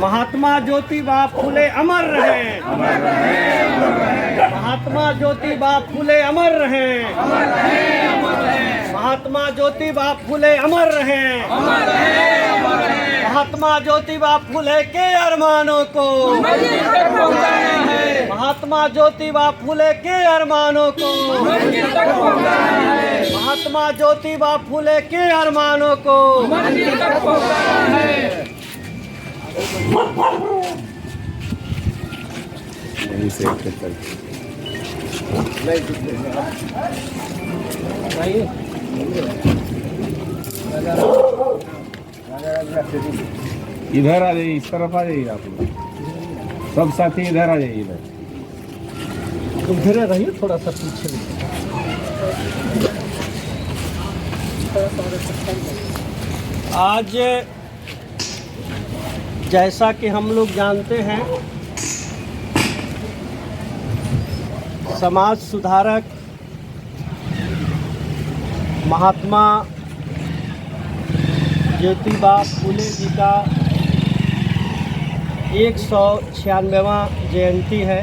महात्मा ज्योतिबा फुले अमर रहे। महात्मा ज्योतिबा फुले अमर रहे। महात्मा ज्योतिबा फुले अमर रहे। महात्मा ज्योतिबा फुले के अरमानों को, महात्मा ज्योतिबा फुले के अरमानों को, महात्मा ज्योतिबा फुले के अरमानों को इधर आ जाइए, इस तरफ आ जाइए आप लोग सब साथी, इधर आ जाइए। इधर तुम धीरे रहिए, थोड़ा सा पीछे। आज जैसा कि हम लोग जानते हैं, समाज सुधारक महात्मा ज्योतिबा फुले जी का 196वां जयंती है।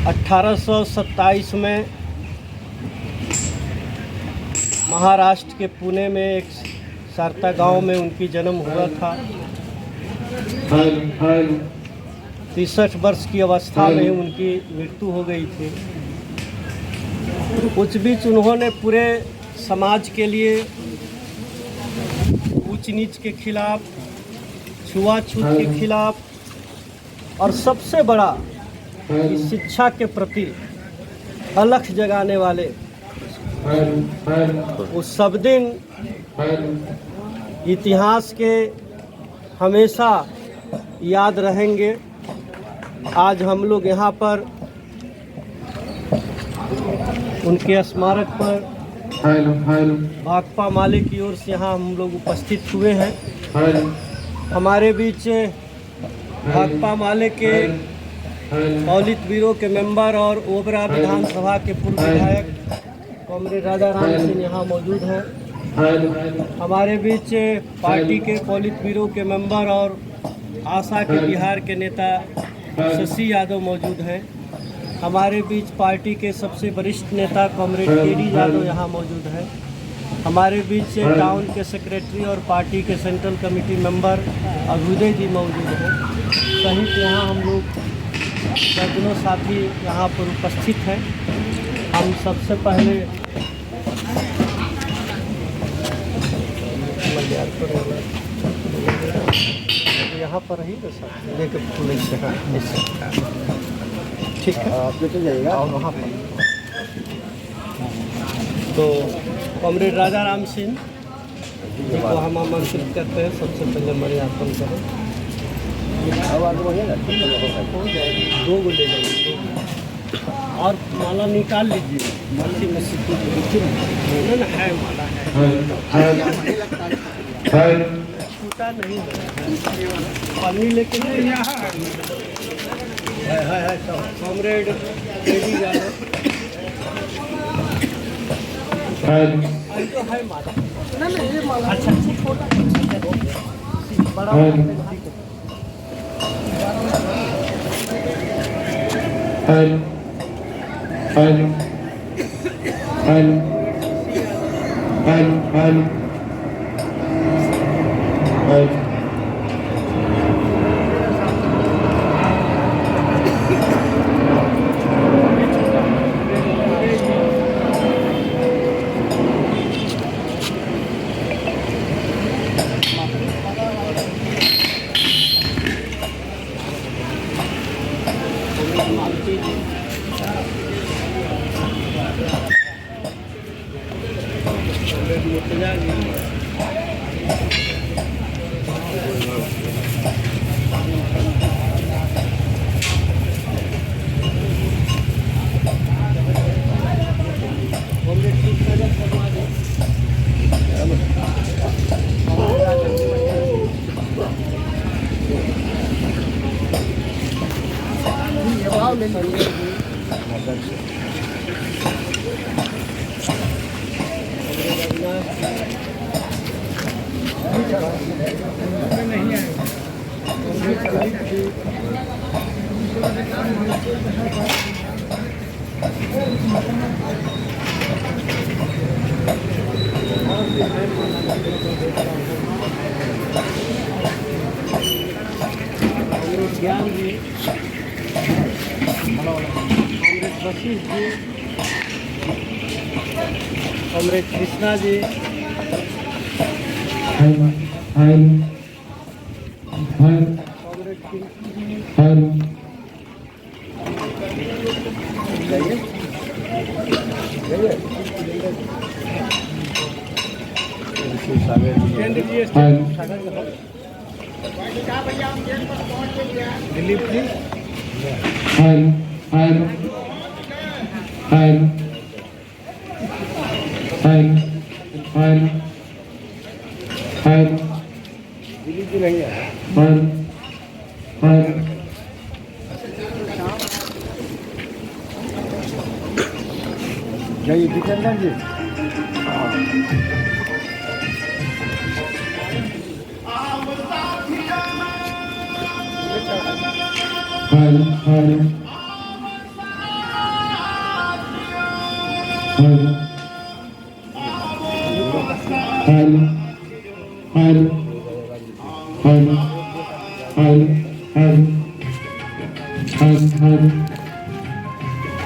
1827 में महाराष्ट्र के पुणे में एक सारता गांव में उनकी जन्म हुआ था। 63 वर्ष की अवस्था में उनकी मृत्यु हो गई थी। कुछ बीच उन्होंने पूरे समाज के लिए ऊंच नीच के खिलाफ, छुआछूत के खिलाफ और सबसे बड़ा शिक्षा के प्रति अलख जगाने वाले उस सब दिन इतिहास के हमेशा याद रहेंगे। आज हम लोग यहाँ पर उनके स्मारक पर भाकपा माले की ओर से यहाँ हम लोग उपस्थित हुए हैं। हमारे बीच भाकपा माले के पॉलिट ब्यूरो के मेंबर और ओबरा विधानसभा के पूर्व विधायक कॉमरेड राजा राम सिंह यहाँ मौजूद हैं। हमारे बीच पार्टी के पॉलिट ब्यूरो के मेंबर और आशा के बिहार के नेता शशि यादव मौजूद हैं। हमारे बीच पार्टी के सबसे वरिष्ठ नेता कॉमरेड केडी यादव यहाँ मौजूद हैं। हमारे बीच टाउन के सेक्रेटरी और पार्टी के सेंट्रल कमेटी मेंबर अभ्युदय जी मौजूद हैं। सहित यहाँ हम लोग दर्जनों साथी यहाँ पर उपस्थित हैं। हम सबसे पहले यहाँ पर ही लेकर फूल से ठीक है, आप लेते जाइएगा। और वहाँ पर तो कॉमरेड राजा राम सिंह जी को हम आमंत्रित करते हैं। सबसे पहले मर्यादन करें। दो गो ले जाइए और माला निकाल लीजिए। ना है माला है, छूटा नहीं है। पानी लेके है कॉमरेड केडी यादव तो है माला। ना ये माला अच्छा छोटा बड़ा ज्ञान जी, कॉमरेड वशीष जी, कॉमरेड कृष्णा जी, कॉमरेड पिंकी जी, दिलीप जी, दिलीप जी नहीं है। जाइए जितेंद्र जी।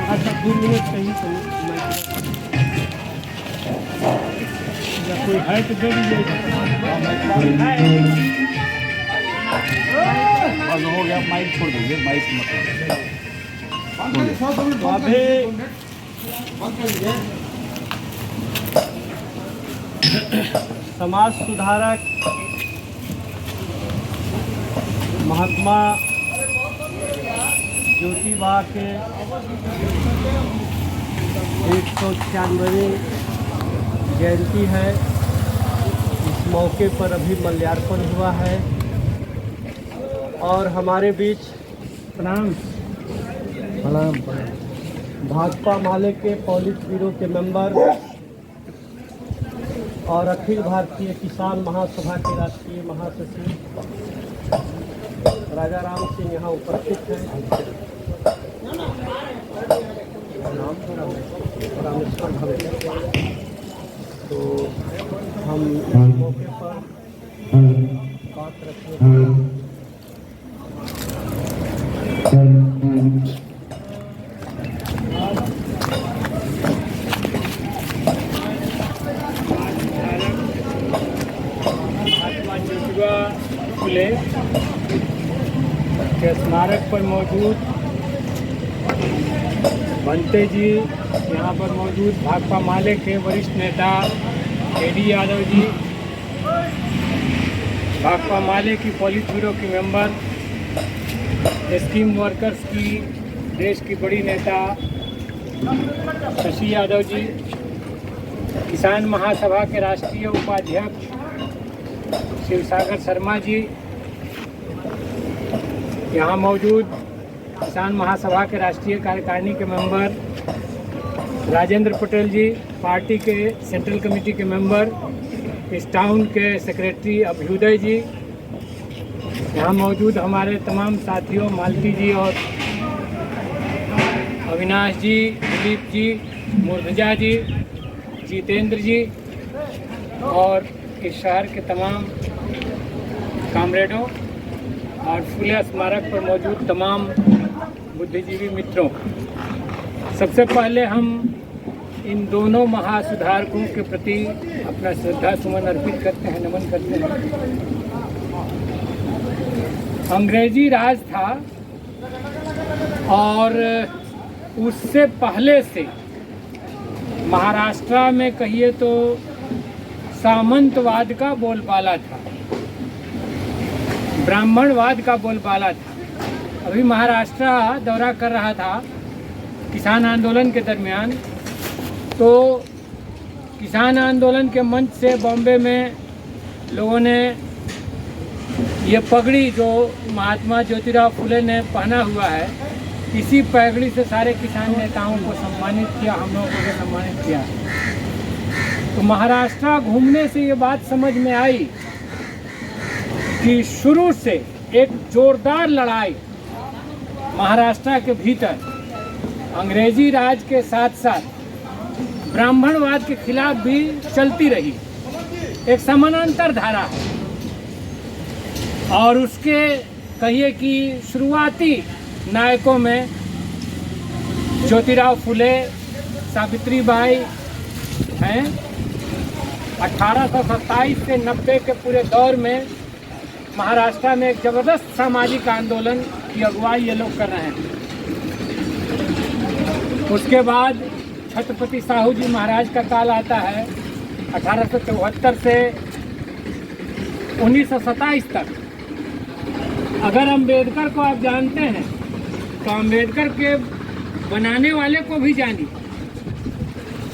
अच्छा 2 मिनट कहीं तो कोई है तो दे दीजिए। हो गया, माइक छोड़ दीजिए, माइक मत। अभी समाज सुधारक महात्मा ज्योतिबा के 196वीं जयंती है। इस मौके पर अभी माल्यार्पण हुआ है और हमारे बीच प्रणाम भाकपा माले के पॉलिट ब्यूरो के मेंबर और अखिल भारतीय किसान महासभा के राष्ट्रीय महासचिव राजा राम सिंह यहाँ उपस्थित हैं। रामेश्वर भवे। तो हम इस मौके पर बात रखने फुले के स्मारक पर मौजूद बनते जी, यहाँ पर मौजूद भाकपा माले के वरिष्ठ नेता केडी यादव जी, भाकपा माले की पॉलिट ब्यूरो की मेंबर, स्कीम वर्कर्स की देश की बड़ी नेता शशि यादव जी, किसान महासभा के राष्ट्रीय उपाध्यक्ष शिवसागर शर्मा जी, यहाँ मौजूद किसान महासभा के राष्ट्रीय कार्यकारिणी के मेंबर राजेंद्र पटेल जी, पार्टी के सेंट्रल कमेटी के मेंबर, इस टाउन के सेक्रेटरी अभ्युदय जी, यहाँ मौजूद हमारे तमाम साथियों मालती जी और अविनाश जी, दिलीप जी, मुर्तजा जी, जितेंद्र जी और इस शहर के तमाम कामरेडों और फुले स्मारक पर मौजूद तमाम बुद्धिजीवी मित्रों, सबसे पहले हम इन दोनों महासुधारकों के प्रति अपना श्रद्धा सुमन अर्पित करते हैं, नमन करते हैं। अंग्रेजी राज था और उससे पहले से महाराष्ट्र में कहिए तो सामंतवाद का बोलबाला था, ब्राह्मणवाद का बोलबाला था। अभी महाराष्ट्र दौरा कर रहा था किसान आंदोलन के दरमियान, तो किसान आंदोलन के मंच से बॉम्बे में लोगों ने ये पगड़ी जो महात्मा ज्योतिराव फुले ने पहना हुआ है, इसी पैगड़ी से सारे किसान नेताओं को सम्मानित किया, हम लोगों को भी सम्मानित किया। तो महाराष्ट्र घूमने से ये बात समझ में आई कि शुरू से एक जोरदार लड़ाई महाराष्ट्र के भीतर अंग्रेजी राज के साथ साथ ब्राह्मणवाद के खिलाफ भी चलती रही, एक समानांतर धारा है। और उसके कहिए कि शुरुआती नायकों में ज्योतिराव फुले, सावित्रीबाई हैं। 1827 से 90 के पूरे दौर में महाराष्ट्र में एक जबरदस्त सामाजिक आंदोलन की अगुवाई ये लोग कर रहे हैं। उसके बाद छत्रपति साहू जी महाराज का काल आता है 1874 से 1927 तक। अगर अम्बेडकर को आप जानते हैं तो अम्बेडकर के बनाने वाले को भी जानिए।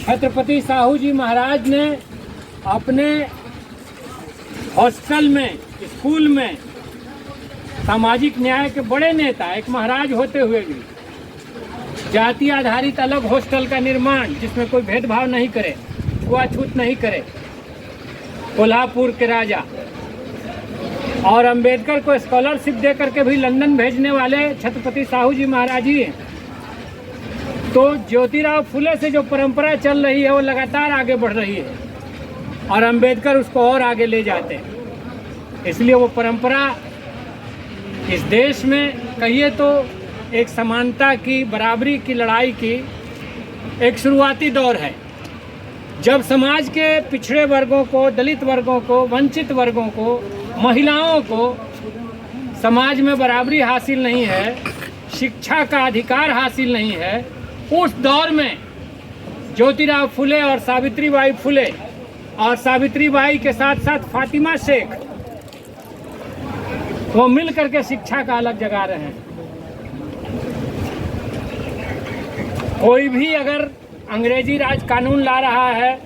छत्रपति साहू जी महाराज ने अपने हॉस्टल में, स्कूल में सामाजिक न्याय के बड़े नेता, एक महाराज होते हुए भी जाति आधारित अलग हॉस्टल का निर्माण जिसमें कोई भेदभाव नहीं करे, छुआछूत नहीं करे, कोल्हापुर के राजा। और अंबेडकर को स्कॉलरशिप दे करके भी लंदन भेजने वाले छत्रपति साहू जी महाराज ही हैं। तो ज्योतिराव फुले से जो परंपरा चल रही है वो लगातार आगे बढ़ रही है और अंबेडकर उसको और आगे ले जाते हैं। इसलिए वो परंपरा इस देश में कहिए तो एक समानता की, बराबरी की लड़ाई की एक शुरुआती दौर है। जब समाज के पिछड़े वर्गों को, दलित वर्गों को, वंचित वर्गों को, महिलाओं को समाज में बराबरी हासिल नहीं है, शिक्षा का अधिकार हासिल नहीं है, उस दौर में ज्योतिराव फुले और सावित्रीबाई फुले और सावित्रीबाई के साथ साथ फातिमा शेख वो मिल करके शिक्षा का अलग जगा रहे हैं। कोई भी अगर अंग्रेजी राज कानून ला रहा है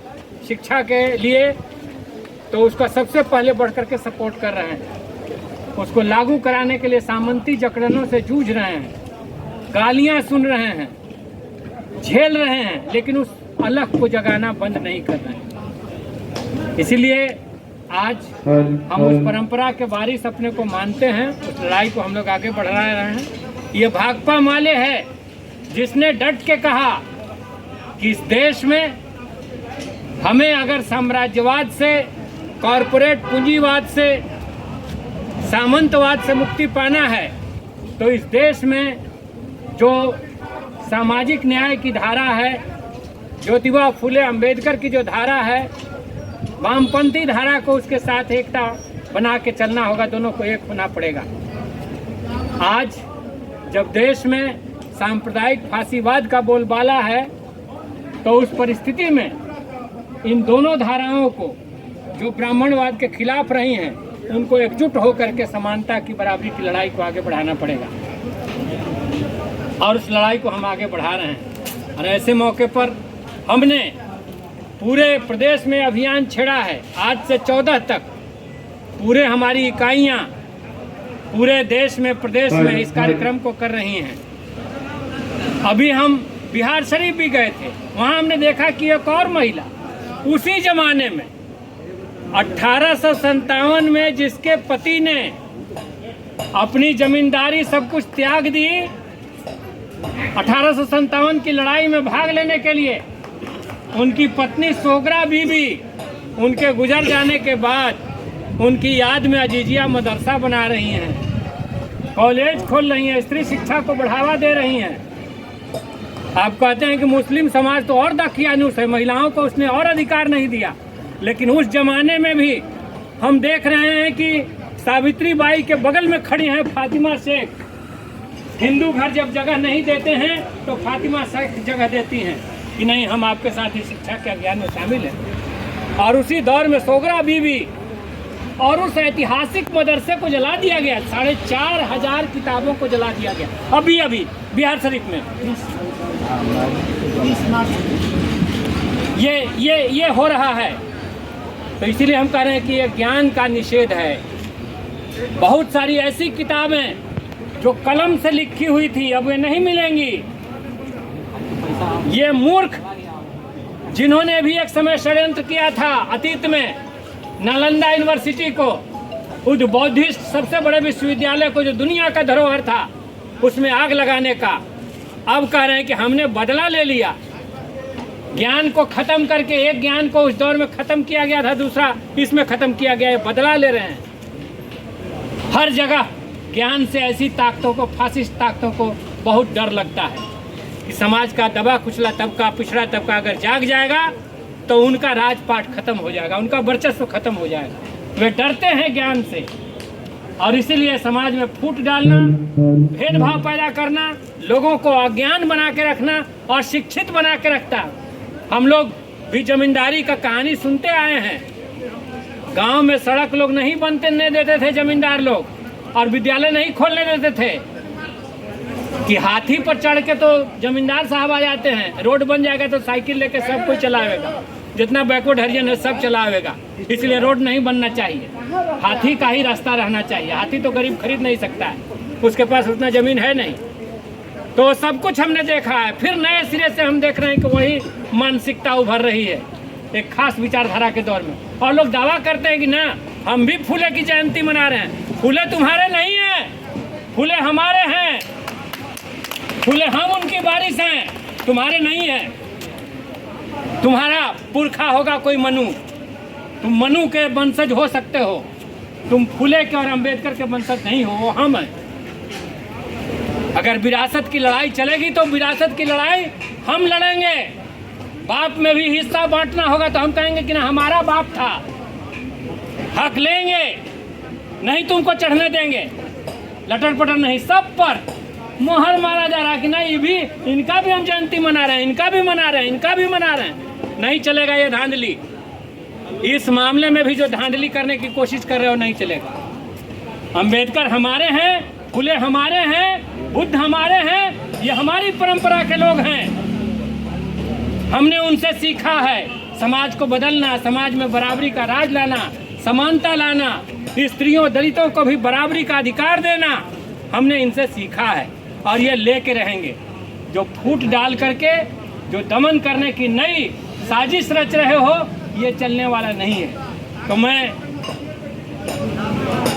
शिक्षा के लिए तो उसका सबसे पहले बढ़ करके सपोर्ट कर रहे हैं। उसको लागू कराने के लिए सामंती जकड़नों से जूझ रहे हैं, गालियां सुन रहे हैं, झेल रहे हैं, लेकिन उस अलग को जगाना बंद नहीं कर रहे हैं। इसीलिए आज हम उस परंपरा के वारिस अपने को मानते हैं, उस लड़ाई को हम लोग आगे बढ़ा रहे हैं। ये भाकपा माले है जिसने डट के कहा कि इस देश में हमें अगर साम्राज्यवाद से, कॉरपोरेट पूंजीवाद से, सामंतवाद से मुक्ति पाना है तो इस देश में जो सामाजिक न्याय की धारा है, ज्योतिबा फुले अम्बेडकर की जो धारा है, वामपंथी धारा को उसके साथ एकता बना के चलना होगा, दोनों को एक होना पड़ेगा। आज जब देश में सांप्रदायिक फांसीवाद का बोलबाला है तो उस परिस्थिति में इन दोनों धाराओं को जो ब्राह्मणवाद के खिलाफ रही हैं उनको एकजुट होकर के समानता की, बराबरी की लड़ाई को आगे बढ़ाना पड़ेगा और उस लड़ाई को हम आगे बढ़ा रहे हैं। और ऐसे मौके पर हमने पूरे प्रदेश में अभियान छेड़ा है। आज से 14 तक पूरे हमारी इकाइयाँ पूरे देश में, प्रदेश में इस कार्यक्रम को कर रही हैं। अभी हम बिहार शरीफ भी गए थे, वहाँ हमने देखा कि एक और महिला उसी जमाने में 1857 में जिसके पति ने अपनी जमींदारी सब कुछ त्याग दी, 1857 की लड़ाई में भाग लेने के लिए उनकी पत्नी सोगरा बीबी उनके गुजर जाने के बाद उनकी याद में अजीजिया मदरसा बना रही हैं, कॉलेज खोल रही हैं, स्त्री शिक्षा को बढ़ावा दे रही हैं। आप कहते हैं कि मुस्लिम समाज तो और दकियानुस है, महिलाओं को उसने और अधिकार नहीं दिया, लेकिन उस जमाने में भी हम देख रहे हैं कि सावित्रीबाई के बगल में खड़ी हैं फातिमा शेख। हिंदू घर जब जगह नहीं देते हैं तो फातिमा शेख जगह देती हैं कि नहीं, हम आपके साथ ही शिक्षा के अभियान में शामिल हैं। और उसी दौर में सोगरा बीबी और उस ऐतिहासिक मदरसे को जला दिया गया, 4500 किताबों को जला दिया गया अभी अभी बिहार शरीफ में। ये हो रहा है। तो इसीलिए हम कह रहे हैं कि ये ज्ञान का निषेध है। बहुत सारी ऐसी किताबें जो कलम से लिखी हुई थी अब वे नहीं मिलेंगी। ये मूर्ख जिन्होंने भी एक समय षड्यंत्र किया था अतीत में नालंदा यूनिवर्सिटी को, उस बौद्धिस्ट सबसे बड़े विश्वविद्यालय को जो दुनिया का धरोहर था उसमें आग लगाने का, अब कह रहे हैं कि हमने बदला ले लिया। ज्ञान को खत्म करके एक ज्ञान को उस दौर में खत्म किया गया था, दूसरा इसमें खत्म किया गया है, बदला ले रहे हैं। हर जगह ज्ञान से ऐसी ताकतों को, फासिस्ट ताकतों को बहुत डर लगता है कि समाज का दबा कुचला तबका, पिछड़ा तबका अगर जाग जाएगा तो उनका राजपाट खत्म हो जाएगा, उनका वर्चस्व खत्म हो जाएगा। वे डरते हैं ज्ञान से और इसीलिए समाज में फूट डालना, भेदभाव पैदा करना, लोगों को अज्ञान बना के रखना और शिक्षित बना के रखता। हम लोग भी जमींदारी का कहानी सुनते आए हैं। गांव में सड़क लोग नहीं बनने देते थे जमींदार लोग, और विद्यालय नहीं खोलने देते थे कि हाथी पर चढ़ के तो जमींदार साहब आ जाते हैं, रोड बन जाएगा तो साइकिल लेके सब कोई चलावेगा, जितना बैकवर्ड हरिजन है सब चलावेगा, इसलिए रोड नहीं बनना चाहिए। हाथी का ही रास्ता रहना चाहिए। हाथी तो गरीब खरीद नहीं सकता है, उसके पास उतना जमीन है नहीं। तो सब कुछ हमने देखा है। फिर नए सिरे से हम देख रहे हैं कि वही मानसिकता उभर रही है एक खास विचारधारा के दौर में, और लोग दावा करते हैं कि ना हम भी फूले की जयंती मना रहे हैं। फूले तुम्हारे नहीं हैं, फूले हमारे हैं, फूले हम उनकी बारिश हैं, तुम्हारे नहीं है। तुम्हारा पुरखा होगा कोई मनु, तुम मनु के वंशज हो सकते हो, तुम फूले के और अंबेडकर के वंशज नहीं हो, वो हम हैं। अगर विरासत की लड़ाई चलेगी तो विरासत की लड़ाई हम लड़ेंगे। बाप में भी हिस्सा बांटना होगा तो हम कहेंगे कि ना हमारा बाप था, हक लेंगे, नहीं तुमको चढ़ने देंगे। लटर पटर नहीं, सब पर मोहर मारा जा रहा कि ना ये भी, इनका भी हम जयंती मना रहे हैं, इनका भी मना रहे हैं, इनका भी मना रहे हैं। नहीं चलेगा ये धांधली। इस मामले में भी जो धांधली करने की कोशिश कर रहे हो नहीं चलेगा। अंबेडकर हमारे हैं, फुले हमारे हैं, बुद्ध हमारे हैं, ये हमारी परंपरा के लोग हैं। हमने उनसे सीखा है समाज को बदलना, समाज में बराबरी का राज लाना, समानता लाना, स्त्रियों दलितों को भी बराबरी का अधिकार देना, हमने इनसे सीखा है और ये लेके रहेंगे। जो फूट डाल करके जो दमन करने की नई साजिश रच रहे हो, ये चलने वाला नहीं है। तो मैं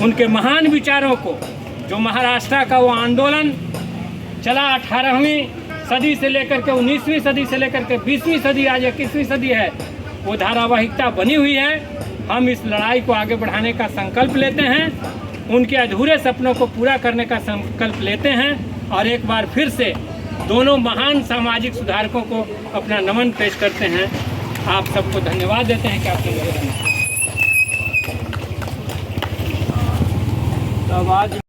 उनके महान विचारों को, जो महाराष्ट्र का वो आंदोलन चला 18वीं सदी से लेकर के 19वीं सदी से लेकर के 20वीं सदी, आज 21वीं सदी है, वो धारावाहिकता बनी हुई है। हम इस लड़ाई को आगे बढ़ाने का संकल्प लेते हैं, उनके अधूरे सपनों को पूरा करने का संकल्प लेते हैं और एक बार फिर से दोनों महान सामाजिक सुधारकों को अपना नमन पेश करते हैं। आप सबको धन्यवाद देते हैं कि आपने मेरे अब आज